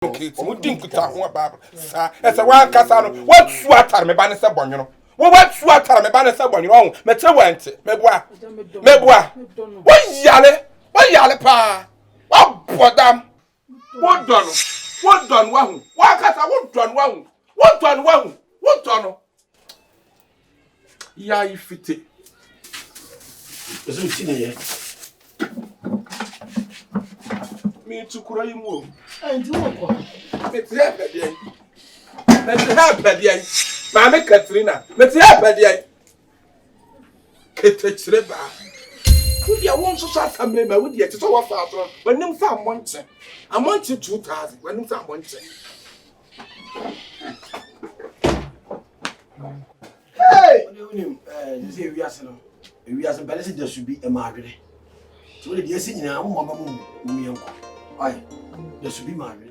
Okay, mutin kuta ho ba sa ese wan kasa no what su atare me ba ne se bonyono wo what su atare me ba ne se bonyono ho mete wante meboa wo yale pa wo bodam wo don wa hu wa kasa wo don wa hu ya ifite eso tine ye mi tukura yi mu anti wo ko mete habadie Mama Katrina mete habadie ketechire ba wodi a won so asamle ma wodi eti so wa fa atro wanim fa amonche 2000 wanim fa amonche hey unim this is we are better say there should be a marriage so the esi nyina mo mama mu mi enko ai there should be marriage